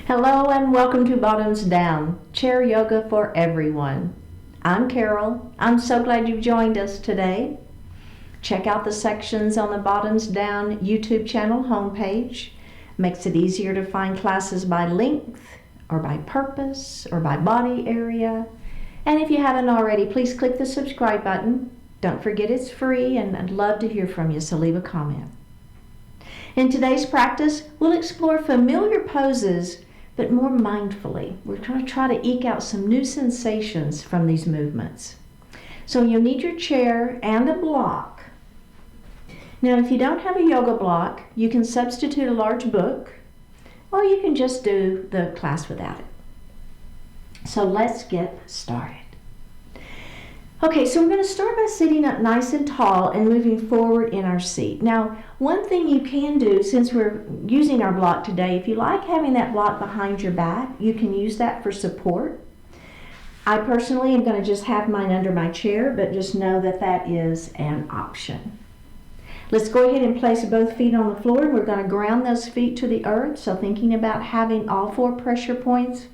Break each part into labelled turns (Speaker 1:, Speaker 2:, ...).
Speaker 1: Hello and welcome to Bottoms Down, chair yoga for everyone. I'm Carol. I'm so glad you've joined us today. Check out the sections on the Bottoms Down YouTube channel homepage. Makes it easier to find classes by length or by purpose or by body area. And if you haven't already, please click the subscribe button. Don't forget it's free and I'd love to hear from you, so leave a comment. In today's practice, we'll explore familiar poses but more mindfully. We're going to try to eke out some new sensations from these movements. So you'll need your chair and a block. Now, if you don't have a yoga block, you can substitute a large book, or you can just do the class without it. So let's get started. Okay, so we're going to start by sitting up nice and tall and moving forward in our seat. Now, one thing you can do, since we're using our block today, if you like having that block behind your back, you can use that for support. I personally am going to just have mine under my chair, but just know that that is an option. Let's go ahead and place both feet on the floor. We're going to ground those feet to the earth, so thinking about having all 4 pressure points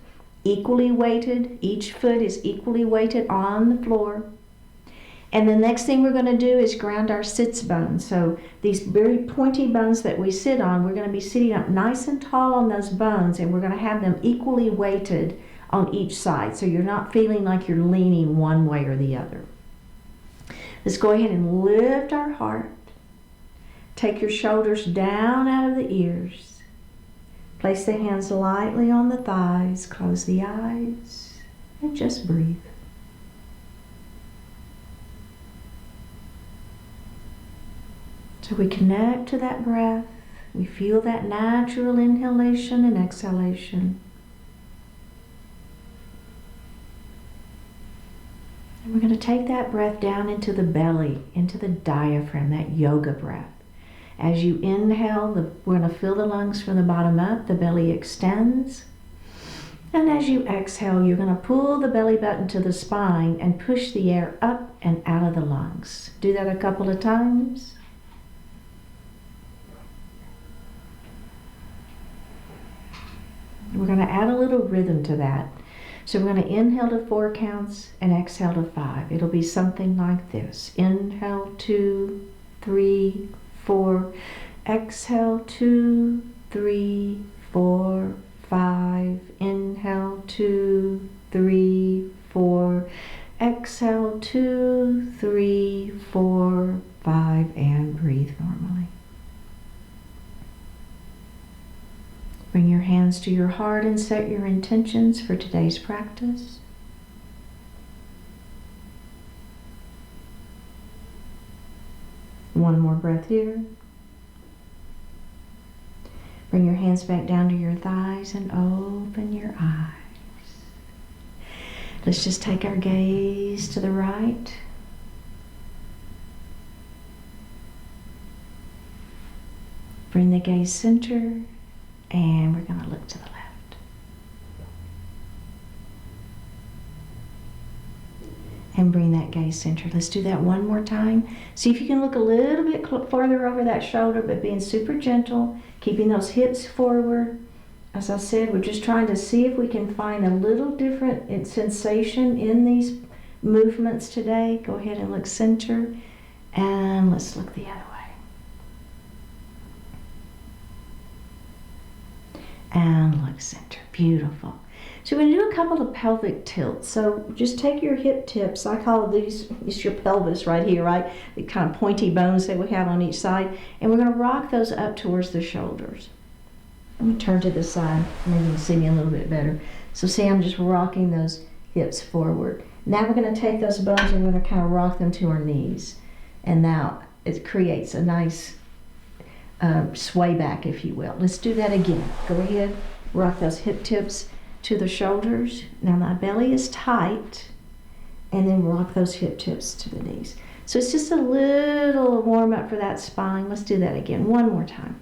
Speaker 1: equally weighted. Each foot is equally weighted on the floor. And the next thing we're going to do is ground our sits bones. So these very pointy bones that we sit on, we're going to be sitting up nice and tall on those bones, and we're going to have them equally weighted on each side, so you're not feeling like you're leaning one way or the other. Let's go ahead and lift our heart. Take your shoulders down out of the ears. Place the hands lightly on the thighs, close the eyes, and just breathe. So we connect to that breath. We feel that natural inhalation and exhalation. And we're going to take that breath down into the belly, into the diaphragm, that yoga breath. As you inhale, we're going to fill the lungs from the bottom up. The belly extends. And as you exhale, you're going to pull the belly button to the spine and push the air up and out of the lungs. Do that a couple of times. We're going to add a little rhythm to that. So we're going to inhale to 4 counts and exhale to 5. It'll be something like this. Inhale 2, 3, 4. Exhale 2, 3, 4, 5. Inhale 2, 3, 4. Exhale 2, 3, 4, 5, and breathe normally. Bring your hands to your heart and set your intentions for today's practice. One more breath here. Bring your hands back down to your thighs and open your eyes. Let's just take our gaze to the right. Bring the gaze center. And we're going to look to the left. And bring that gaze center. Let's do that one more time. See if you can look a little bit farther over that shoulder, but being super gentle, keeping those hips forward. As I said, we're just trying to see if we can find a little different sensation in these movements today. Go ahead and look center. And let's look the other way. And look center. Beautiful. So we're going to do a couple of pelvic tilts. So just take your hip tips. I call these, it's your pelvis right here, right? The kind of pointy bones that we have on each side. And we're going to rock those up towards the shoulders. Let me turn to the side. Maybe you can see me a little bit better. So see, I'm just rocking those hips forward. Now we're going to take those bones and we're going to kind of rock them to our knees. And now it creates a nice sway back, if you will. Let's do that again. Go ahead, rock those hip tips to the shoulders. Now my belly is tight, and then rock those hip tips to the knees. So it's just a little warm up for that spine. Let's do that again, one more time.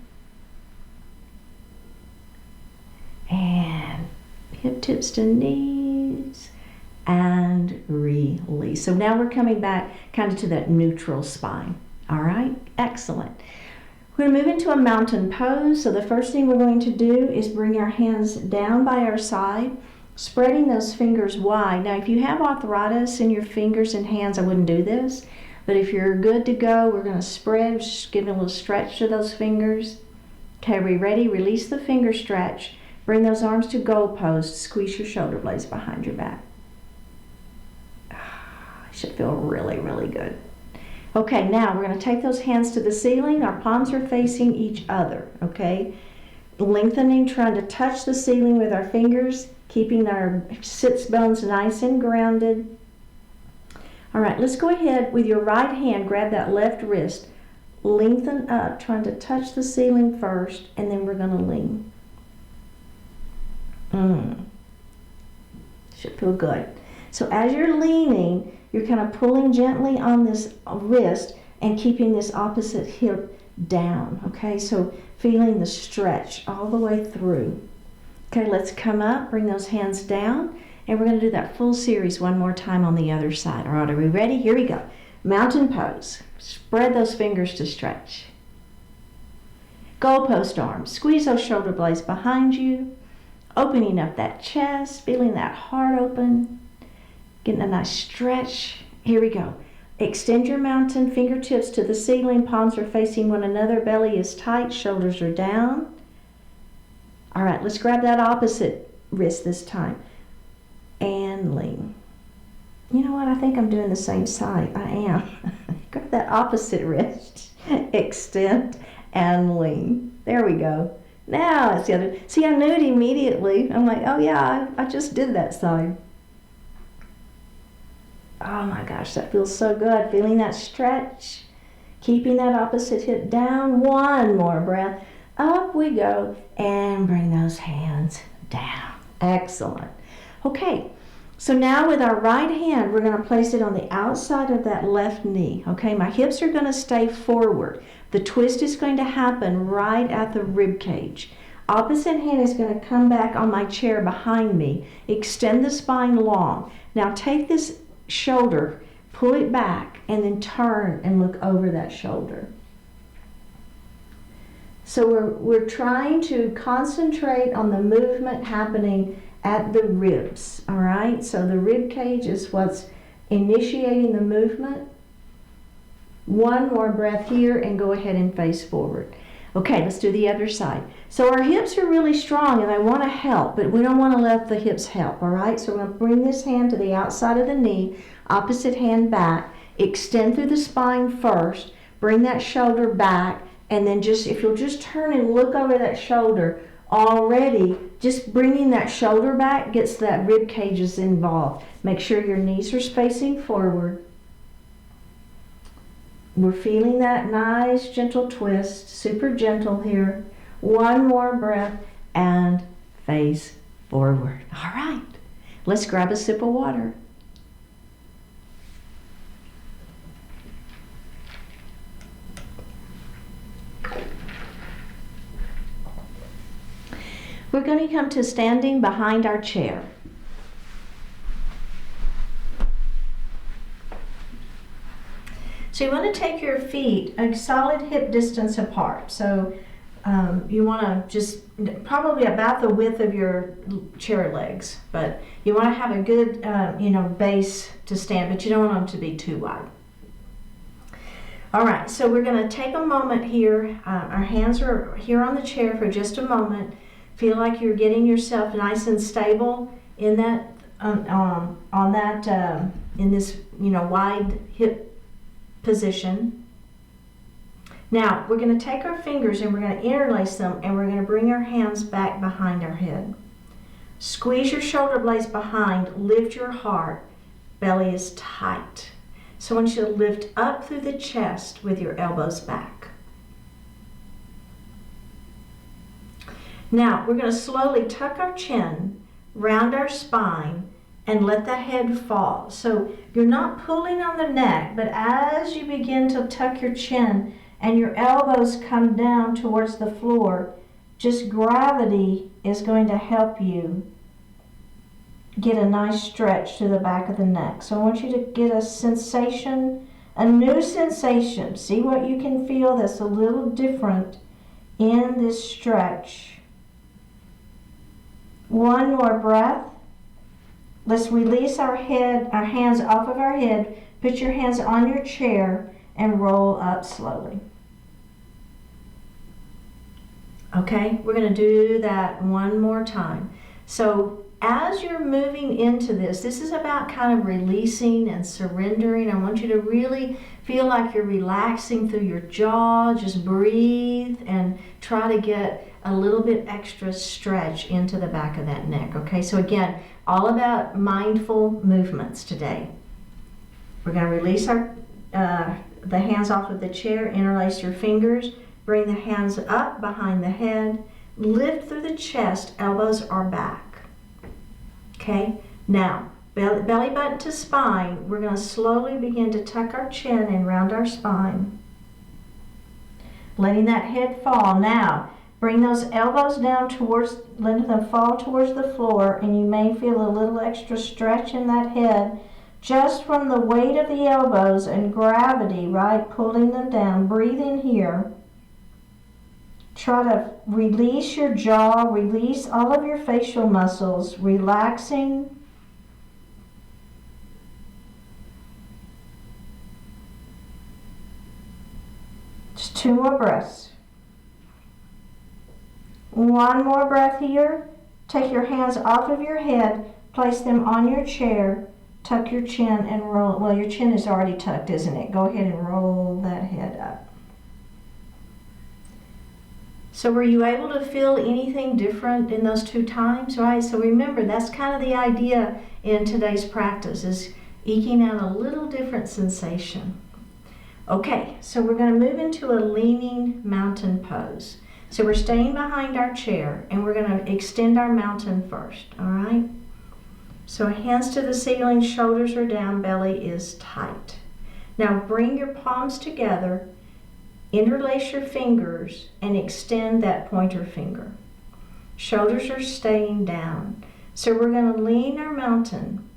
Speaker 1: And hip tips to knees, and release. So now we're coming back kind of to that neutral spine. All right, excellent. We're going to move into a mountain pose. So the first thing we're going to do is bring our hands down by our side, spreading those fingers wide. Now, if you have arthritis in your fingers and hands, I wouldn't do this. But if you're good to go, we're going to spread, just give a little stretch to those fingers. Okay, are we ready? Release the finger stretch. Bring those arms to goal pose. Squeeze your shoulder blades behind your back. Should feel really, really good. Okay, now we're going to take those hands to the ceiling. Our palms are facing each other, okay? Lengthening, trying to touch the ceiling with our fingers, keeping our sits bones nice and grounded. All right, let's go ahead with your right hand, grab that left wrist, lengthen up, trying to touch the ceiling first, and then we're going to lean. Should feel good. So as you're leaning, you're kind of pulling gently on this wrist and keeping this opposite hip down, okay? So feeling the stretch all the way through. Okay, let's come up, bring those hands down, and we're going to do that full series one more time on the other side. All right, are we ready? Here we go. Mountain pose. Spread those fingers to stretch. Goalpost arms. Squeeze those shoulder blades behind you, opening up that chest, feeling that heart open. Getting a nice stretch. Here we go. Extend your mountain, fingertips to the ceiling, palms are facing one another, belly is tight, shoulders are down. All right, let's grab that opposite wrist this time. And lean. You know what? I think I'm doing the same side. I am. Grab that opposite wrist. Extend and lean. There we go. Now it's the other. See, I knew it immediately. I'm like, oh yeah, I just did that side. Oh my gosh, that feels so good. Feeling that stretch, keeping that opposite hip down. One more breath. Up we go, and bring those hands down. Excellent. Okay, so now with our right hand, we're going to place it on the outside of that left knee. Okay, my hips are going to stay forward. The twist is going to happen right at the rib cage. Opposite hand is going to come back on my chair behind me. Extend the spine long. Now take this shoulder, pull it back, and then turn and look over that shoulder. So we're trying to concentrate on the movement happening at the ribs, all right? So the rib cage is what's initiating the movement. One more breath here and go ahead and face forward. Okay, let's do the other side. So our hips are really strong and they want to help, but we don't want to let the hips help, all right? So we're going to bring this hand to the outside of the knee, opposite hand back, extend through the spine first, bring that shoulder back, and then just, if you'll just turn and look over that shoulder, already just bringing that shoulder back gets that rib cages involved. Make sure your knees are facing forward. We're feeling that nice gentle twist, super gentle here. One more breath and face forward. All right, let's grab a sip of water. We're going to come to standing behind our chair. So you want to take your feet a solid hip distance apart. So you want to just probably about the width of your chair legs, but you want to have a good base to stand, but you don't want them to be too wide. All right, so we're going to take a moment here. Our hands are here on the chair for just a moment. Feel like you're getting yourself nice and stable in that in this wide hip position. Now we're going to take our fingers and we're going to interlace them, and we're going to bring our hands back behind our head. Squeeze your shoulder blades behind, lift your heart, belly is tight. So I want you to lift up through the chest with your elbows back. Now we're going to slowly tuck our chin, round our spine, and let the head fall. So you're not pulling on the neck, but as you begin to tuck your chin and your elbows come down towards the floor, just gravity is going to help you get a nice stretch to the back of the neck. So I want you to get a sensation a new sensation. See what you can feel that's a little different in this stretch. One more breath. Let's release our hands off of our head. Put your hands on your chair and roll up slowly. Okay, we're going to do that one more time. So as you're moving into this is about kind of releasing and surrendering. I want you to really feel like you're relaxing through your jaw. Just breathe and try to get a little bit extra stretch into the back of that neck. Okay, so again, all about mindful movements today. We're going to release the hands off of the chair, interlace your fingers, bring the hands up behind the head, lift through the chest, elbows are back. Okay, now belly button to spine, we're going to slowly begin to tuck our chin and round our spine. Letting that head fall. Now, bring those elbows down let them fall towards the floor, and you may feel a little extra stretch in that head just from the weight of the elbows and gravity, right, pulling them down. Breathe in here. Try to release your jaw, release all of your facial muscles, relaxing. Just 2 more breaths. One more breath here. Take your hands off of your head, place them on your chair, tuck your chin and roll. Well, your chin is already tucked, isn't it? Go ahead and roll that head up. So were you able to feel anything different in those 2 times, right? So remember, that's kind of the idea in today's practice, is eking out a little different sensation. Okay, so we're going to move into a leaning mountain pose. So we're staying behind our chair and we're going to extend our mountain first, all right? So hands to the ceiling, shoulders are down, belly is tight. Now bring your palms together, interlace your fingers, and extend that pointer finger. Shoulders are staying down. So we're going to lean our mountain.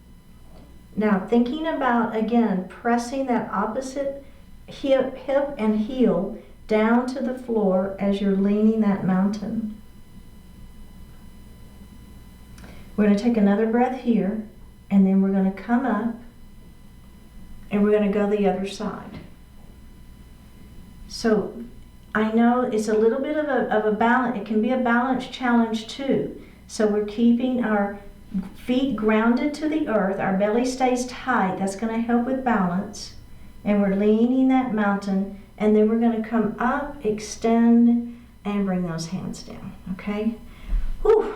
Speaker 1: Now thinking about, again, pressing that opposite hip and heel down to the floor as you're leaning that mountain. We're going to take another breath here, and then we're going to come up, and we're going to go the other side. So I know it's a little bit of a balance. It can be a balance challenge too. So we're keeping our feet grounded to the earth. Our belly stays tight. That's going to help with balance. And we're leaning that mountain. And then we're going to come up, extend, and bring those hands down. Okay? Whew.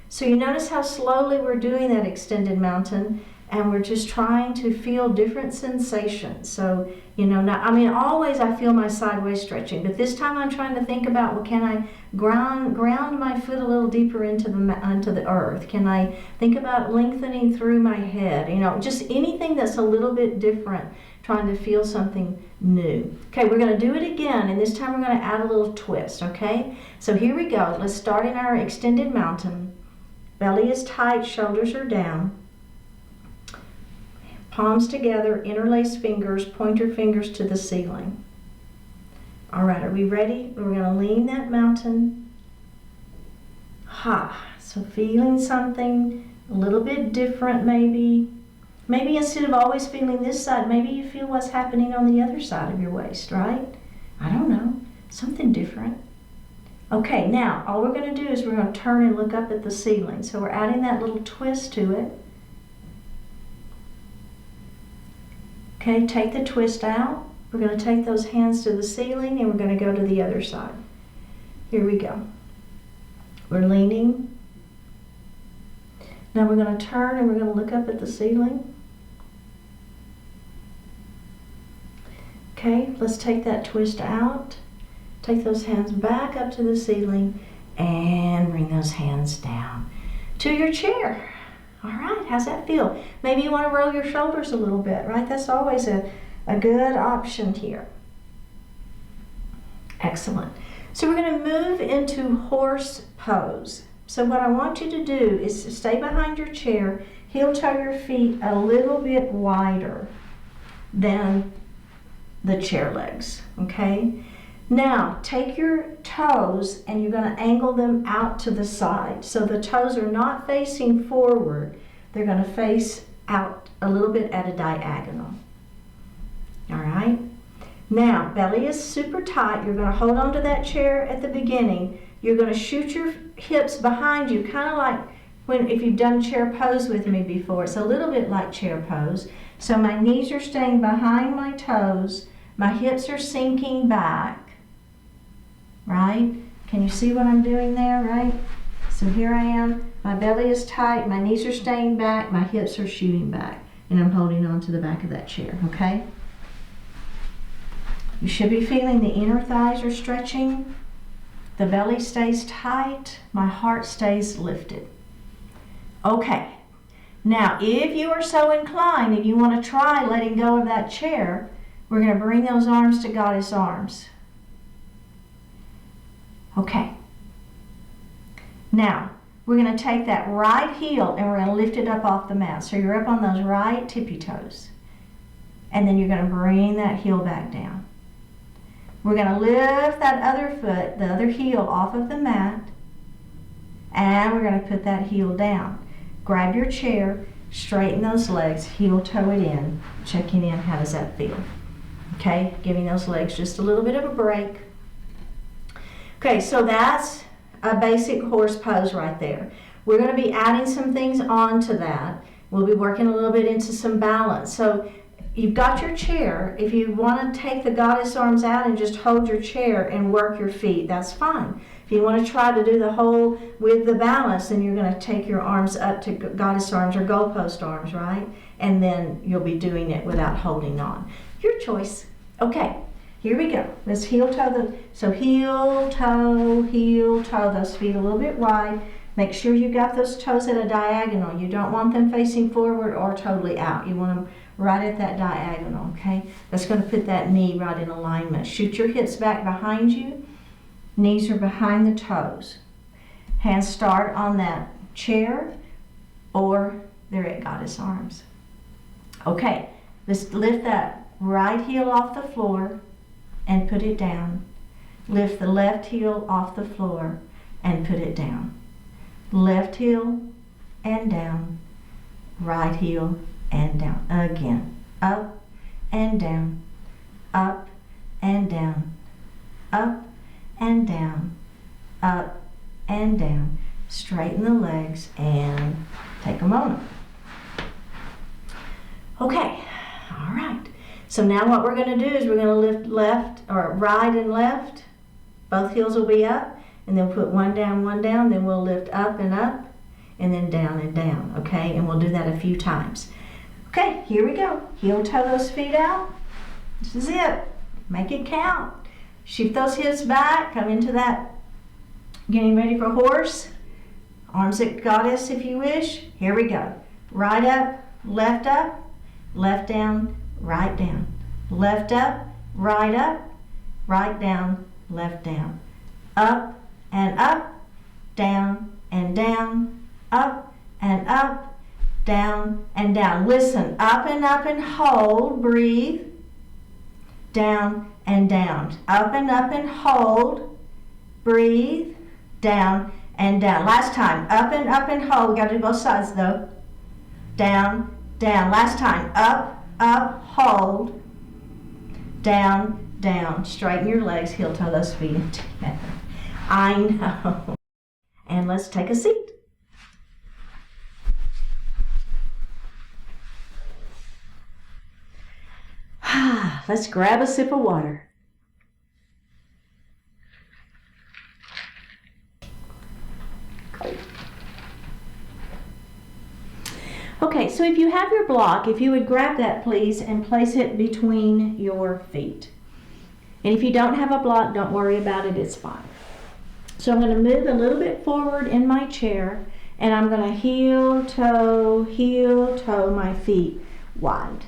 Speaker 1: So you notice how slowly we're doing that extended mountain. And we're just trying to feel different sensations. So, you know, always I feel my sideways stretching, but this time I'm trying to think about, well, can I ground my foot a little deeper into the earth? Can I think about lengthening through my head? You know, just anything that's a little bit different, trying to feel something new. Okay, we're going to do it again, and this time we're going to add a little twist, okay? So here we go. Let's start in our extended mountain. Belly is tight, shoulders are down. Palms together, interlace fingers, pointer fingers to the ceiling. All right, are we ready? We're going to lean that mountain. So feeling something a little bit different maybe. Maybe instead of always feeling this side, maybe you feel what's happening on the other side of your waist, right? I don't know, something different. Okay, now all we're going to do is we're going to turn and look up at the ceiling. So we're adding that little twist to it. Okay, take the twist out. We're going to take those hands to the ceiling and we're going to go to the other side. Here we go. We're leaning. Now we're going to turn and we're going to look up at the ceiling. Okay, let's take that twist out. Take those hands back up to the ceiling and bring those hands down to your chair. All right, how's that feel? Maybe you want to roll your shoulders a little bit, right? That's always a good option here. Excellent. So we're going to move into horse pose. So what I want you to do is to stay behind your chair, heel toe your feet a little bit wider. than the chair legs, okay? Now, take your toes and you're going to angle them out to the side. So the toes are not facing forward. They're going to face out a little bit at a diagonal. All right? Now, belly is super tight. You're going to hold on to that chair at the beginning. You're going to shoot your hips behind you, kind of like if you've done chair pose with me before. It's a little bit like chair pose. So my knees are staying behind my toes. My hips are sinking back. Right? Can you see what I'm doing there, right? So here I am, my belly is tight, my knees are staying back, my hips are shooting back, and I'm holding on to the back of that chair, okay? You should be feeling the inner thighs are stretching, the belly stays tight, my heart stays lifted. Okay, now if you are so inclined and you want to try letting go of that chair, we're going to bring those arms to goddess arms. Okay. Now, we're going to take that right heel and we're going to lift it up off the mat. So you're up on those right tippy toes. And then you're going to bring that heel back down. We're going to lift that other foot, the other heel off of the mat. And we're going to put that heel down. Grab your chair, straighten those legs, heel toe it in, checking in. How does that feel? Okay, giving those legs just a little bit of a break. Okay, so that's a basic horse pose right there. We're going to be adding some things onto that. We'll be working a little bit into some balance. So you've got your chair. If you want to take the goddess arms out and just hold your chair and work your feet, that's fine. If you want to try to do the whole with the balance, then you're going to take your arms up to goddess arms or goalpost arms, right? And then you'll be doing it without holding on. Your choice. Okay. Here we go. Let's heel toe so heel toe, those feet a little bit wide. Make sure you got those toes at a diagonal. You don't want them facing forward or totally out. You want them right at that diagonal, okay? That's going to put that knee right in alignment. Shoot your hips back behind you. Knees are behind the toes. Hands start on that chair or they're at goddess arms. Okay, let's lift that right heel off the floor and put it down. Lift the left heel off the floor and put it down. Left heel and down. Right heel and down. Again. Up and down. Up and down. Up and down. Up and down. Straighten the legs and take a moment. Okay. All right. So now what we're going to do is we're going to lift left or right and left. Both heels will be up, and then put one down, then we'll lift up, and then down and down, okay? And we'll do that a few times. Okay, here we go. Heel toe those feet out. This is it. Make it count. Shift those hips back, come into that getting ready for horse. Arms at goddess if you wish. Here we go. Right up, left down, right down. Left up, right down, left down. Up and up, down and down, up and up, down and down. Listen, up and hold, breathe. Down and down. Up and hold, breathe. Down and down. Last time, up and hold. Got to do both sides though. Down, down. Last time, up, hold. Down, down. Straighten your legs, heel toe those feet in together. I know. And let's take a seat. Let's grab a sip of water. Okay, so if you have your block, if you would grab that please and place it between your feet. And if you don't have a block, don't worry about it, it's fine. So I'm going to move a little bit forward in my chair and I'm going to heel toe my feet wide.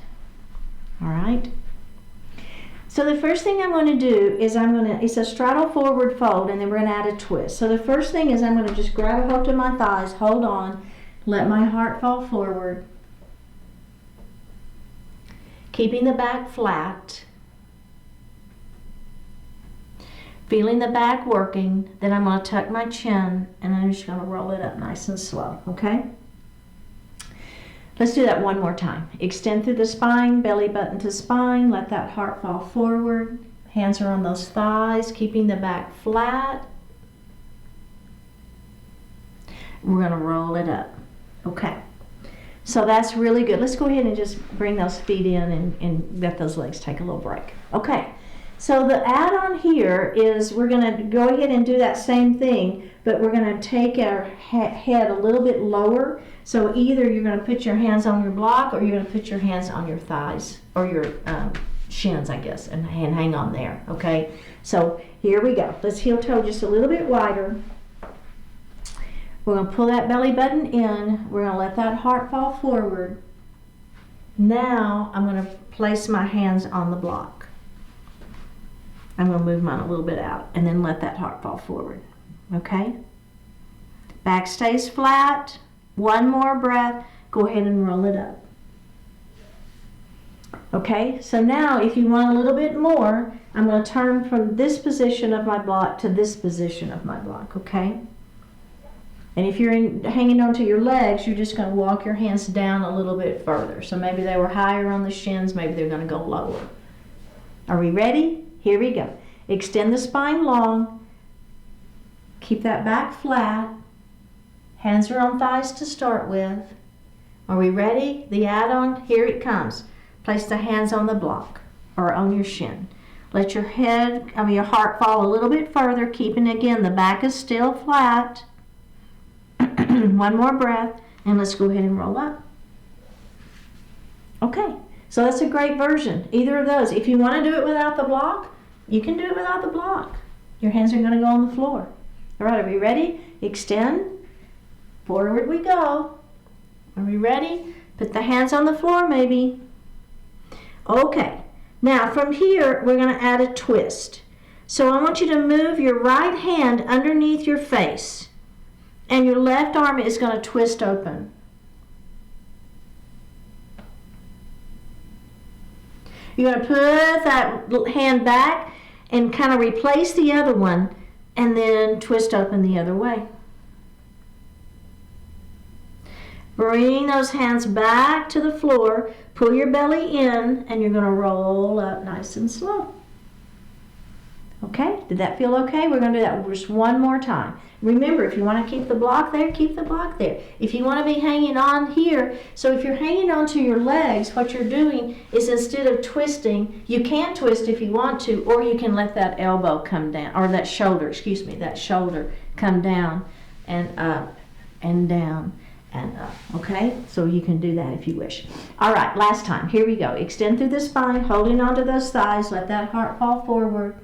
Speaker 1: All right. So the first thing I'm going to do is it's a straddle forward fold and then we're going to add a twist. So the first thing is I'm going to just grab a hold to my thighs, hold on, let my heart fall forward. keeping the back flat, feeling the back working. Then I'm going to tuck my chin and I'm just going to roll it up nice and slow, okay? Let's do that one more time. Extend through the spine, belly button to spine, let that heart fall forward. Hands are on those thighs, keeping the back flat. We're going to roll it up, okay? So that's really good. Let's go ahead and just bring those feet in and let those legs take a little break. Okay, so the add-on here is we're going to go ahead and do that same thing, but we're going to take our head a little bit lower. So either you're going to put your hands on your block or you're going to put your hands on your thighs or your shins, I guess, and hang on there, okay? So here we go. Let's heel toe just a little bit wider. We're going to pull that belly button in. We're going to let that heart fall forward. Now I'm going to place my hands on the block. I'm going to move mine a little bit out and then let that heart fall forward. Okay? Back stays flat. One more breath. Go ahead and roll it up. Okay? So now if you want a little bit more, I'm going to turn from this position of my block to this position of my block. Okay? And if you're hanging onto your legs, you're just going to walk your hands down a little bit further. So maybe they were higher on the shins, maybe they're going to go lower. Are we ready? Here we go. Extend the spine long. Keep that back flat. Hands are on thighs to start with. Are we ready? The add-on, here it comes. Place the hands on the block or on your shin. Let your your heart fall a little bit further, keeping again the back is still flat. One more breath, and let's go ahead and roll up. Okay, so that's a great version. Either of those. If you want to do it without the block, you can do it without the block. Your hands are going to go on the floor. All right, are we ready? Extend. Forward we go. Are we ready? Put the hands on the floor maybe. Okay, now from here we're going to add a twist. So I want you to move your right hand underneath your face. And your left arm is going to twist open. You're going to put that hand back and kind of replace the other one and then twist open the other way. Bring those hands back to the floor, pull your belly in, and you're going to roll up nice and slow. Okay, did that feel okay? We're going to do that just one more time. Remember, if you want to keep the block there, keep the block there. If you want to be hanging on here, so if you're hanging onto your legs, what you're doing is instead of twisting, you can twist if you want to, or you can let that elbow come down, or that shoulder, that shoulder come down and up and down and up, okay? So you can do that if you wish. All right, last time. Here we go. Extend through the spine, holding onto those thighs, let that heart fall forward.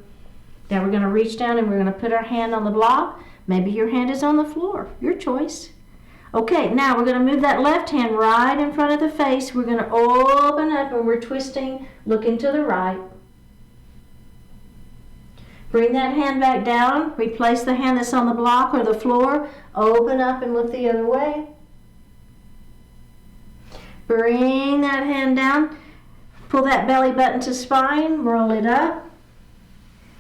Speaker 1: Now we're going to reach down and we're going to put our hand on the block. Maybe your hand is on the floor. Your choice. Okay, now we're going to move that left hand right in front of the face. We're going to open up and we're twisting, looking to the right. Bring that hand back down. Replace the hand that's on the block or the floor. Open up and look the other way. Bring that hand down. Pull that belly button to spine. Roll it up.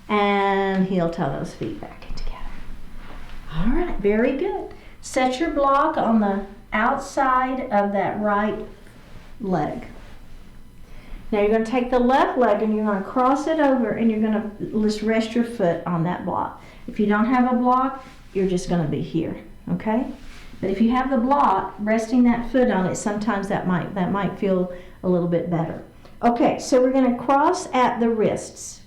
Speaker 1: And heel toe those feet back in together. All right, very good. Set your block on the outside of that right leg. Now you're going to take the left leg and you're going to cross it over and you're going to just rest your foot on that block. If you don't have a block, you're just going to be here, okay? But if you have the block, resting that foot on it, sometimes that might feel a little bit better. Okay, so we're going to cross at the wrists.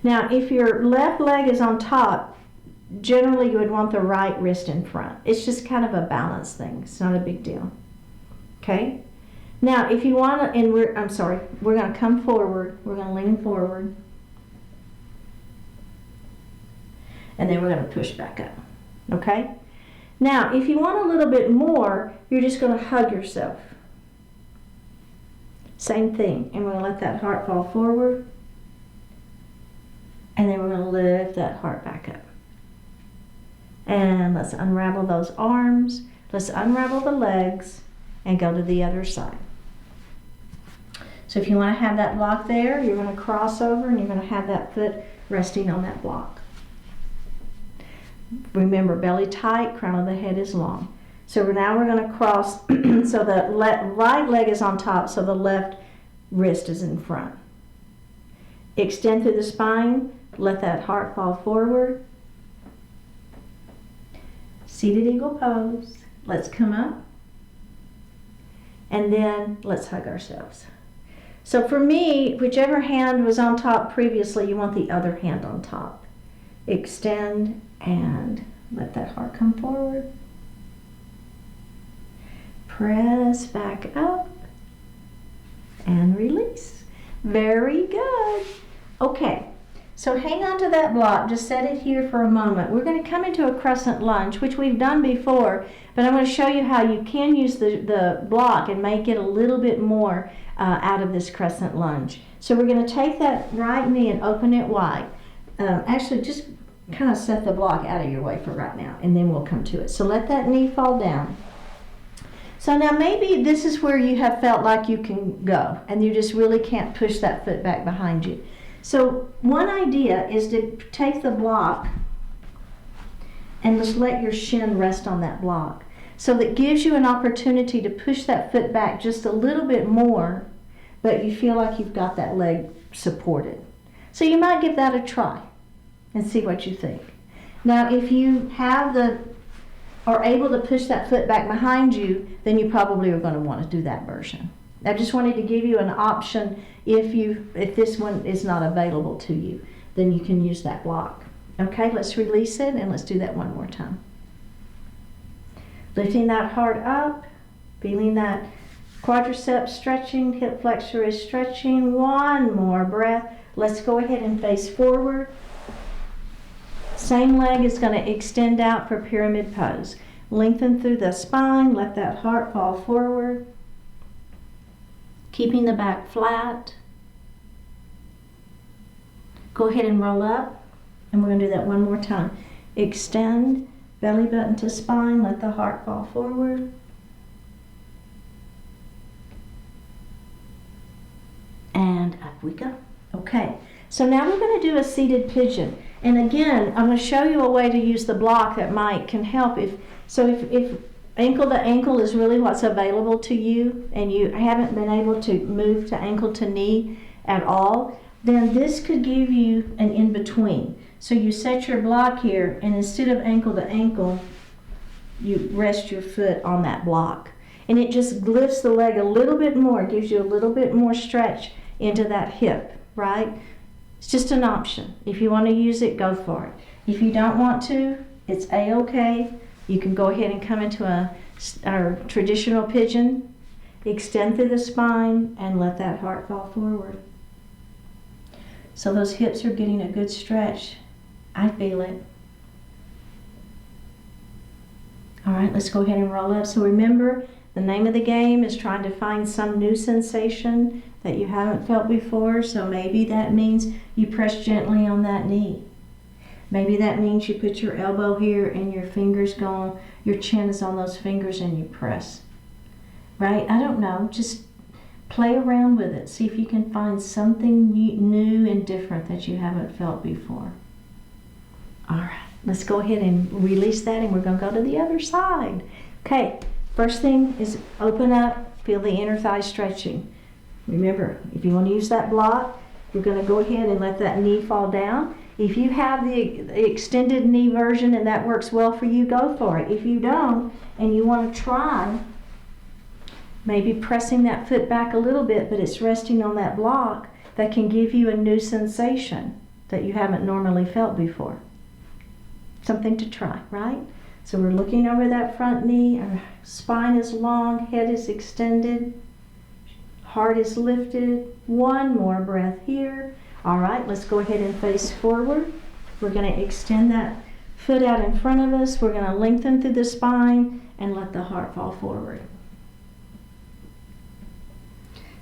Speaker 1: Now, if your left leg is on top, generally you would want the right wrist in front. It's just kind of a balance thing. It's not a big deal. Okay? Now, if you want to, we're going to come forward. We're going to lean forward. And then we're going to push back up. Okay? Now, if you want a little bit more, you're just going to hug yourself. Same thing. And we're going to let that heart fall forward. And then we're going to lift that heart back up. And let's unravel those arms. Let's unravel the legs. and go to the other side. So if you want to have that block there, you're going to cross over and you're going to have that foot resting on that block. Remember, belly tight, crown of the head is long. So now we're going to cross so the right leg is on top, so the left wrist is in front. Extend through the spine, let that heart fall forward. Seated eagle pose. Let's come up. And then let's hug ourselves. So for me, whichever hand was on top previously, you want the other hand on top. Extend and let that heart come forward. Press back up and release. Very good. Okay, so hang on to that block. Just set it here for a moment. We're going to come into a crescent lunge, which we've done before, but I'm going to show you how you can use the block and make it a little bit more out of this crescent lunge. So we're going to take that right knee and open it wide. Actually, just kind of set the block out of your way for right now, and then we'll come to it. So let that knee fall down. So now maybe this is where you have felt like you can go, and you just really can't push that foot back behind you. So one idea is to take the block and just let your shin rest on that block. So that gives you an opportunity to push that foot back just a little bit more, but you feel like you've got that leg supported. So you might give that a try and see what you think. Now if you are able to push that foot back behind you, then you probably are going to want to do that version. I just wanted to give you an option if this one is not available to you, then you can use that block. Okay, let's release it and let's do that one more time. Lifting that heart up, feeling that quadriceps stretching, hip flexor is stretching. One more breath. Let's go ahead and face forward. Same leg is going to extend out for pyramid pose. Lengthen through the spine, let that heart fall forward. Keeping the back flat. Go ahead and roll up, and we're going to do that one more time. Extend, belly button to spine, let the heart fall forward. And up we go. Okay, so now we're going to do a seated pigeon. And again, I'm going to show you a way to use the block that can help. If ankle to ankle is really what's available to you, and you haven't been able to move to ankle to knee at all, then this could give you an in-between. So you set your block here, and instead of ankle to ankle, you rest your foot on that block. And it just lifts the leg a little bit more, gives you a little bit more stretch into that hip, right? It's just an option. If you want to use it, go for it. If you don't want to, it's a-okay. You can go ahead and come into our traditional pigeon, extend through the spine, and let that heart fall forward. So those hips are getting a good stretch. I feel it. All right, let's go ahead and roll up. So remember, the name of the game is trying to find some new sensation that you haven't felt before. So maybe that means you press gently on that knee. Maybe that means you put your elbow here and your fingers go, your chin is on those fingers and you press. Right? I don't know. Just play around with it. See if you can find something new and different that you haven't felt before. All right. Let's go ahead and release that, and we're going to go to the other side. Okay. First thing is open up. Feel the inner thigh stretching. Remember, if you want to use that block, you're going to go ahead and let that knee fall down. If you have the extended knee version and that works well for you, go for it. If you don't and you want to try maybe pressing that foot back a little bit, but it's resting on that block, that can give you a new sensation that you haven't normally felt before. Something to try, right? So we're looking over that front knee, our spine is long, head is extended, heart is lifted. One more breath here. All right, let's go ahead and face forward. We're going to extend that foot out in front of us. We're going to lengthen through the spine and let the heart fall forward.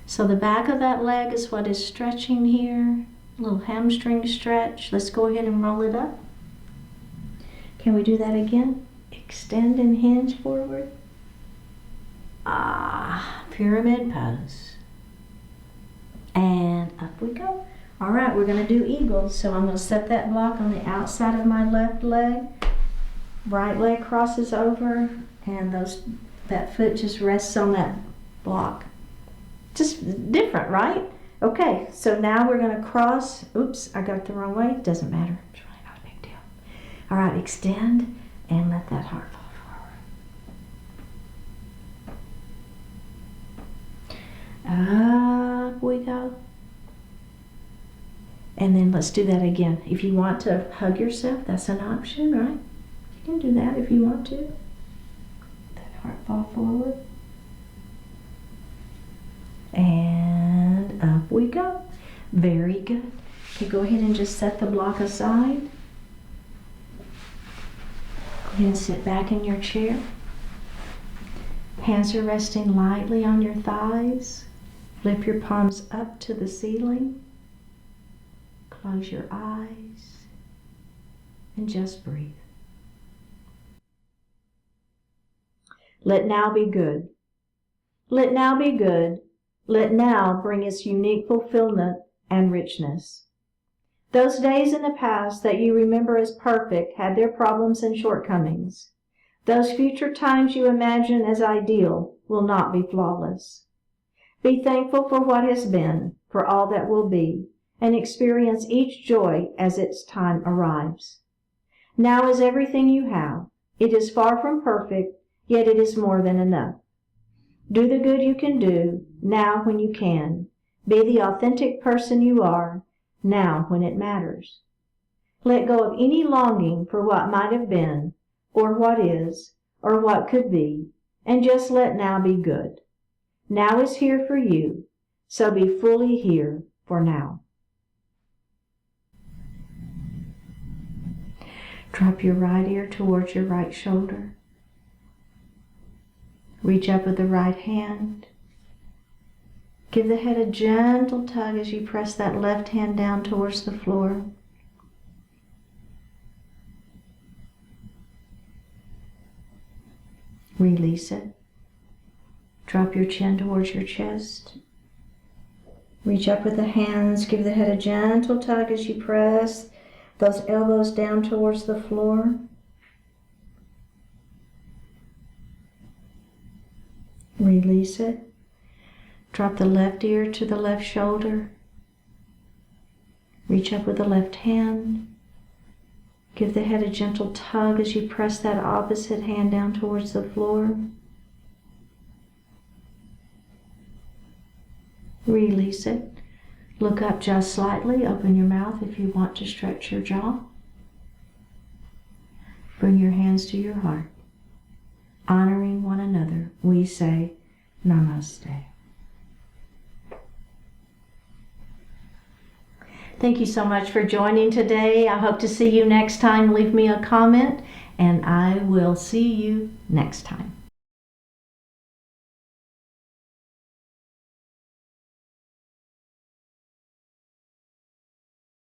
Speaker 1: So the back of that leg is what is stretching here. A little hamstring stretch. Let's go ahead and roll it up. Can we do that again? Extend and hinge forward. Pyramid pose. And up we go. All right, we're going to do eagles. So I'm going to set that block on the outside of my left leg. Right leg crosses over, and that foot just rests on that block. Just different, right? Okay, so now we're going to cross. Oops, I got it the wrong way. Doesn't matter. It's really not a big deal. All right, extend and let that heart fall forward. Up we go. And then let's do that again. If you want to hug yourself, that's an option, right? You can do that if you want to. That heart fall forward. And up we go. Very good. Okay, go ahead and just set the block aside. Go ahead and sit back in your chair. Hands are resting lightly on your thighs. Lift your palms up to the ceiling. Close your eyes and just breathe. Let now be good. Let now be good. Let now bring its unique fulfillment and richness. Those days in the past that you remember as perfect had their problems and shortcomings. Those future times you imagine as ideal will not be flawless. Be thankful for what has been, for all that will be, and experience each joy as its time arrives. Now is everything you have. It is far from perfect, yet it is more than enough. Do the good you can do, now when you can. Be the authentic person you are, now when it matters. Let go of any longing for what might have been, or what is, or what could be, and just let now be good. Now is here for you, so be fully here for now. Drop your right ear towards your right shoulder. Reach up with the right hand. Give the head a gentle tug as you press that left hand down towards the floor. Release it. Drop your chin towards your chest. Reach up with the hands. Give the head a gentle tug as you press those elbows down towards the floor. Release it. Drop the left ear to the left shoulder. Reach up with the left hand. Give the head a gentle tug as you press that opposite hand down towards the floor. Release it. Look up just slightly. Open your mouth if you want to stretch your jaw. Bring your hands to your heart. Honoring one another, we say Namaste. Thank you so much for joining today. I hope to see you next time. Leave me a comment, and I will see you next time.